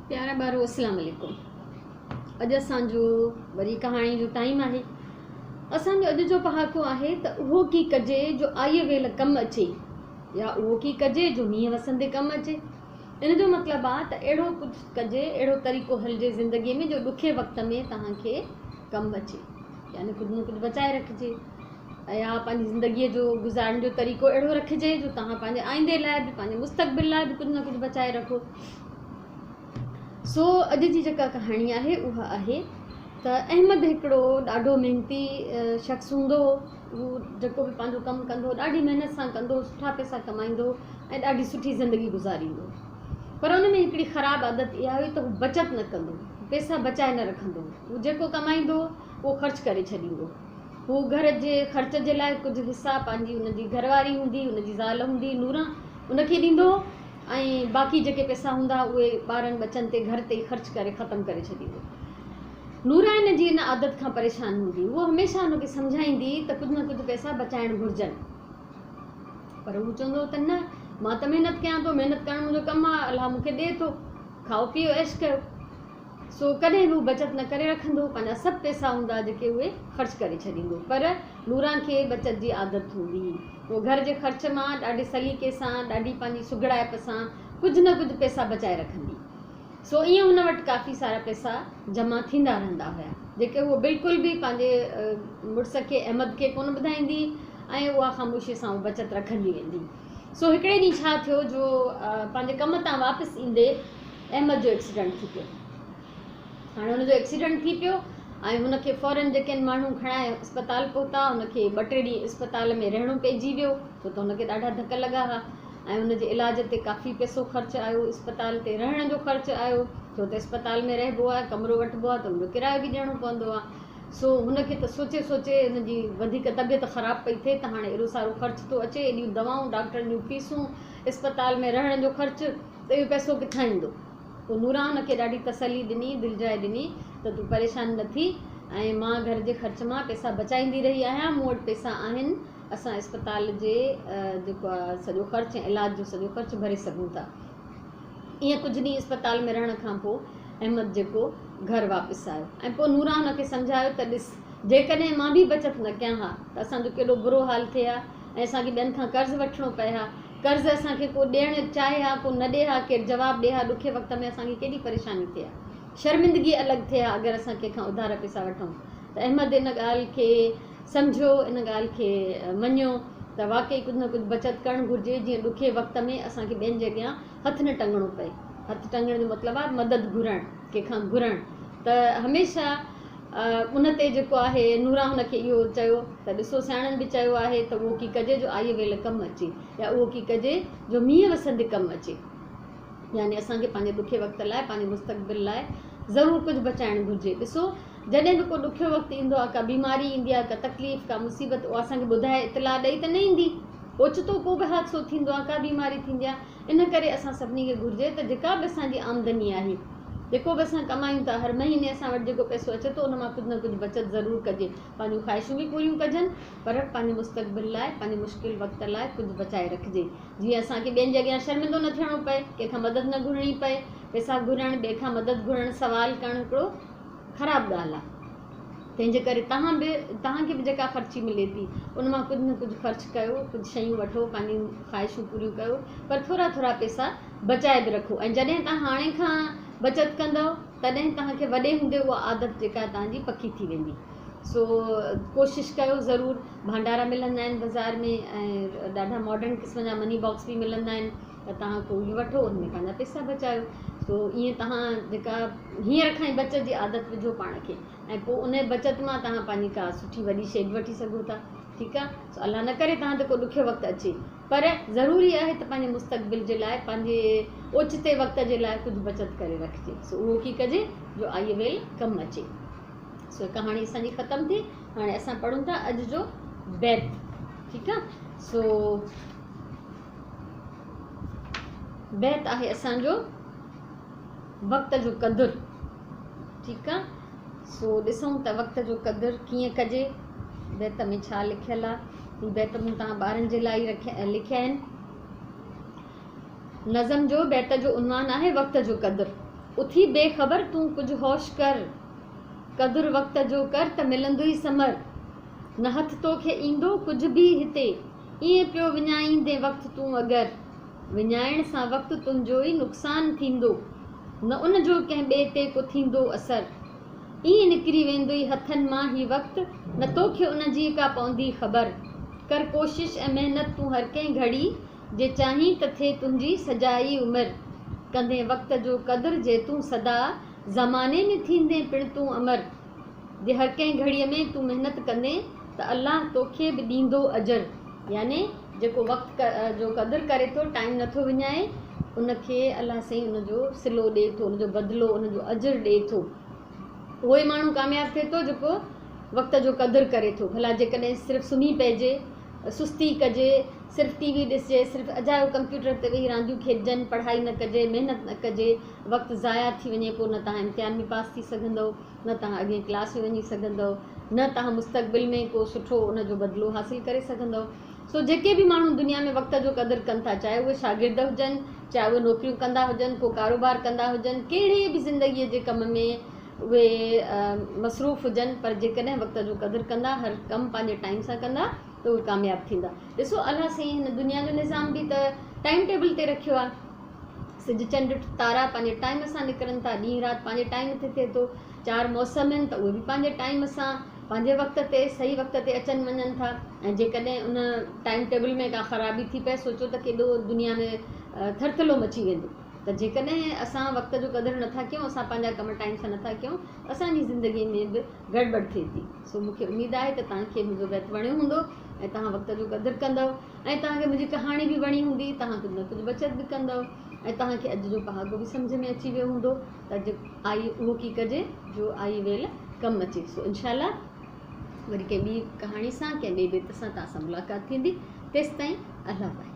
प्यारा ॿारो अस्सलाम वालेकुम। अॼु असांजो वरी कहाणी जो टाइम आहे। असांजो अॼु जो पहाको आहे त उहो की कजे जो आई वेल कमु अचे या उहो की कजे जो मींहं वसंदे कमु अचे। इन जो मतिलबु आहे त अहिड़ो कुझु कजे, अहिड़ो तरीक़ो हलिजे ज़िंदगीअ में जो ॾुखे वक़्त में तव्हांखे कमु अचे, यानी कुझु न कुझु बचाए रखिजे या पंहिंजी ज़िंदगीअ जो गुज़ारण जो तरीक़ो अहिड़ो रखिजे जो तव्हां पंहिंजे आईंदे लाइ बि पंहिंजे मुस्तक़बिल लाइ बि कुझु न कुझु बचाए रखो। सो अॼु जी जेका कहाणी आहे उहा आहे त अहमद हिकिड़ो ॾाढो महिनती शख़्स हूंदो। उहो जेको बि पंहिंजो कमु कंदो ॾाढी महिनत सां कंदो, सुठा पैसा कमाईंदो ऐं ॾाढी सुठी ज़िंदगी गुज़ारींदो। पर उन में हिकिड़ी ख़राबु आदत इहा हुई त हू बचति न कंदो, पैसा बचाए न रखंदो। उहो जेको कमाईंदो उहो ख़र्चु करे छॾींदो। हू घर जे ख़र्च जे लाइ कुझु हिसा पंहिंजी हुनजी घरवारी हूंदी, हुनजी ज़ाल हूंदी, नूरां, उनखे ॾींदो ऐं बाक़ी जेके पैसा हूंदा उहे ॿारनि बचनि ते घर ते ख़र्चु करे ख़तमु करे छॾींदो। नूरां इन जी इन आदत खां परेशान हूंदी। उहो हमेशह हुनखे सम्झाईंदी त कुझु न कुझु पैसा बचाइण घुरिजनि, पर हू चवंदो त न, मां त महिनत कयां थो, महिनत करणु मुंहिंजो कमु आहे, अलाह मूंखे ॾिए थो, खाओ पीओ ऐश कयो। सो कॾहिं बि हू बचति न करे रखंदो, पंहिंजा सभु पैसा हूंदा जेके उहे ख़र्चु करे छॾींदो। पर नूरां खे बचति जी आदत हूंदी। उहो घर जे ख़र्च मां ॾाढे सलीक़े सां, ॾाढी पंहिंजी सुगड़ाइप सां कुझु न कुझु पैसा बचाए रखंदी। सो ईअं हुन वटि काफ़ी सारा पैसा जमा थींदा रहंदा हुया, जेके उहो बिल्कुलु बि पंहिंजे मुड़ुस खे अहमद खे कोन ॿुधाईंदी ऐं उहा ख़ामोशीअ सां बचति रखंदी वेंदी। सो हिकिड़े ॾींहुं छा थियो जो पंहिंजे कम तां वापसि ईंदे अहमद जो एक्सीडेंट थी पियो। हाणे हुनजो एक्सीडेंट थी पियो ऐं हुनखे फ़ौरन जेके आहिनि माण्हू खणाए अस्पताल पहुता। हुनखे 2-3 ॾींहं अस्पताल में रहणो पइजी वियो, छो त हुनखे ॾाढा धक लॻा हुआ ऐं हुनजे इलाज ते काफ़ी पैसो ख़र्चु आयो। अस्पताल ते रहण जो ख़र्चु आयो, छो त अस्पताल में रहिबो आहे, कमिरो वठिबो आहे त हुनजो किरायो बि ॾियणो पवंदो आहे। सो हुनखे त सोचे सोचे हुनजी वधीक तबियत ख़राबु पई थिए त हाणे एॾो सारो ख़र्चु थो अचे, एॾियूं दवाऊं, डॉक्टरनि जूं फीसूं, अस्पताल में रहण जो ख़र्चु, त इहो पैसो किथां ईंदो। पोइ नूरां हुनखे ॾाढी तसली ॾिनी, दिलिजाए ॾिनी त तूं परेशान न थी ऐं मां घर जे ख़र्च मां पैसा बचाईंदी रही आहियां, मूं वटि पैसा आहिनि, असां अस्पताल जे जेको आहे सॼो ख़र्चु ऐं इलाज जो सॼो ख़र्चु भरे सघूं था। ईअं कुझु ॾींहं अस्पताल में रहण खां पोइ अहमद जेको घर वापसि आयो ऐं पोइ नूरां हुनखे सम्झायो त ॾिस, जेकॾहिं मां बि बचति न कयां हा त असांजो केॾो बुरो हाल थिए हा ऐं असांखे ॿियनि खां कर्ज़ु वठिणो पए हा। कर्ज़ु असांखे को ॾियणु चाहे हा, को न ॾिए हा, केरु जवाबु ॾिए हा, ॾुखे वक़्त में असांखे केॾी परेशानी थिए हा, शर्मिंदगी अलॻि थिए हा अगरि असां कंहिंखां उधार पैसा वठूं। त अहमद इन ॻाल्हि खे सम्झो, इन ॻाल्हि खे मञियो त वाक़ई कुझु न कुझु बचति करणु घुरिजे, जीअं ॾुखे वक़्त में असांखे ॿियनि जे अॻियां हथु न टंगणो पए। हथु टंगण जो मतिलबु आहे मदद घुरणु, कंहिंखां घुरणु। त हमेशह उन ते जेको आहे नूरां हुनखे इहो चयो त ॾिसो, सियाणनि बि चयो आहे त उहो की कजे जो आई वेल कमु अचे, या उहो की कजे जो मींहं वसंदे कमु अचे। यानी असांखे पंहिंजे ॾुखे वक़्त लाइ, पंहिंजे मुस्तक़बिल लाइ ज़रूरु कुझु बचाइणु घुरिजे। ॾिसो, जॾहिं बि को ॾुखियो वक़्तु ईंदो आहे, का बीमारी ईंदी आहे, का तकलीफ़, का मुसीबत, उहा असांखे ॿुधाए इतलाह ॾेई त न ईंदी। ओचितो को बि हादसो थींदो आहे, का बीमारी थींदी आहे। इन करे असां सभिनी खे घुरिजे त जेका बि असांजी आमदनी आहे, जेको बि असां कमायूं था, हर महीने असां वटि जेको पैसो अचे थो उन मां कुझु न कुझु बचति ज़रूरु कजे। पंहिंजूं ख़्वाहिशूं बि पूरियूं कजनि, पर पंहिंजे मुस्तक़बिल लाइ, पंहिंजे मुश्किल वक़्त लाइ कुझु बचाए रखिजे, जीअं असांखे ॿियनि जे अॻियां शर्मिंदो न थियणो पए, कंहिंखां मदद न घुरणी पए। पैसा घुरणु, ॿिए खां मदद घुरणु, सवाल करणु हिकिड़ो ख़राबु ॻाल्हि आहे। तंहिंजे करे तव्हांखे बि जेका ख़र्ची मिले थी उन मां कुझु न कुझु ख़र्चु कयो, कुझु शयूं वठो, पंहिंजूं ख़्वाहिशूं पूरियूं कयो, पर थोरा थोरा पैसा बचाए बि रखो। ऐं जॾहिं तव्हां हाणे खां बचति कंदव तॾहिं तव्हांखे वॾे हूंदे उहा आदत जेका आहे तव्हांजी पकी थी वेंदी। सो कोशिशि कयो ज़रूरु। भंडारा मिलंदा आहिनि बाज़ार में ऐं ॾाढा मॉडर्न क़िस्म जा मनी बॉक्स बि मिलंदा आहिनि, त तव्हां को इहो वठो, उनमें पंहिंजा पैसा बचायो। सो ईअं तव्हां जेका हींअर खां ई बचति जी आदत विझो पाण खे, ऐं पोइ उन बचति मां तव्हां पंहिंजी का सुठी वॾी शइ बि वठी सघो था। ठीकु आहे। सो अलाह न करे तव्हां ते को ॾुखियो वक़्तु अचे, पर ज़रूरी आहे त पंहिंजे मुस्तक़बिल जे लाइ, पंहिंजे ओचिते वक़्त जे लाइ कुझु बचति करे रखिजे। सो उहो की कजे जो आई वेल कमु अचे। सो कहाणी असांजी ख़तमु थी। हाणे असां पढ़ूं था अॼु जो बैत। ठीकु आहे। सो बैत आहे असांजो वक़्त जो क़दुरु। ठीकु आहे। सो ॾिसूं त वक़्त जो क़दुरु कीअं कजे, बैत में छा लिखियलु आहे। ही बैत मूं तव्हां ॿारनि जे लाइ लिखिया आहिनि। नज़म जो बैत जो उनवान आहे वक़्त जो क़दुरु। उथी बेख़बर तूं कुझु होश कर, क़दुरु वक़्त जो कर त मिलंदो ई समर। न हथ तोखे ईंदो कुझु बि हिते, ईअं पियो विञाईंदे वक़्तु तूं अगरि। विञाइण सां वक़्तु तुंहिंजो ई नुक़सानु थींदो, न उन जो कंहिं ॿिए ते को थींदो असरु। ईअं निकिरी वेंदो ई हथनि मां ही वक़्तु, न तोखे उन जी का पवंदी ख़बर। कर कोशिशि ऐं महिनत तूं हर कंहिं घड़ी, जे चाहीं त थिए तुंहिंजी सजाई उमिरि। कंदे वक़्त जो क़दुरु जे तूं सदा, ज़माने में थींदे पिणु तूं अमर। जे हर कंहिं घड़ीअ में तूं महिनत कंदे त अलाह तोखे बि ॾींदो अजर। याने जेको वक़्तु जो क़दुरु करे थो, टाइम नथो विञाए, उनखे अलाह साईं उनजो सिलो ॾिए थो, उनजो बदिलो, उनजो अजर ॾिए थो। उहो ई माण्हू कामयाबु थिए थो जेको वक़्त जो क़दुरु करे थो। भला जेकॾहिं सिर्फ़ु सुम्ही पइजे, सुस्ती कजे, सिर्फ़ु टीवी ॾिसजे, सिर्फ़ु अजायो कंप्यूटर ते वेही रांदियूं खेॾजनि, पढ़ाई न कजे, महिनत न कजे, वक़्तु ज़ाया थी वञे, पोइ न तव्हां इम्तिहान में पास थी सघंदव, न तव्हां अॻे क्लास में वञी सघंदव, न तव्हां मुस्तक़बिल में को सुठो उनजो बदिलो हासिलु करे सघंदव। सो जेके बि माण्हू दुनिया में वक़्त जो क़दुरु कनि था, चाहे उहे शागिर्द हुजनि, चाहे उहे नौकरियूं कंदा हुजनि, को कारोबार कंदा हुजनि, कहिड़े बि ज़िंदगीअ जे कम में उहे मसरूफ़ हुजनि, पर जेकॾहिं वक़्त जो क़दुरु कंदा, हर कमु पंहिंजे टाइम सां कंदा, त उहे कामयाबु थींदा। ॾिसो अलाह साईं हिन दुनिया जो निज़ाम बि त टाइम टेबल ते रखियो आहे। सिज चंड तारा पंहिंजे टाइम सां निकिरनि था, ॾींहुं राति पंहिंजे टाइम ते थिए थो, 4 मौसम आहिनि त उहे बि पंहिंजे टाइम सां, पंहिंजे वक़्त ते, सही वक़्त ते अचनि वञनि था। ऐं जेकॾहिं उन टाइम टेबल में का ख़राबी थी पए, सोचो त केॾो दुनिया में थरथलो मची वेंदो। त जेकॾहिं असां वक़्त जो क़दुरु नथा कयूं, असां पंहिंजा कम टाइम सां नथा कयूं, असांजी ज़िंदगीअ में बि गड़बड़ थिए थी। सो मूंखे उमेदु आहे त तव्हांखे मुंहिंजो बैत वणियो हूंदो ऐं तव्हां वक़्त जो क़दुरु कंदव, ऐं तव्हांखे मुंहिंजी कहाणी बि वणी हूंदी, तव्हां कुझु न कुझु बचत बि कंदव, ऐं तव्हांखे अॼु जो पहाको बि सम्झ में अची वियो हूंदो त अॼु आई उहो की कजे जो आई वेल कमु अचे। सो इंशाअल्लाह वरी कंहिं ॿी कहाणी सां, कंहिं ॿिए बेत सां तव्हां सां मुलाक़ात थींदी। तेसिताईं अल्लाह पाए।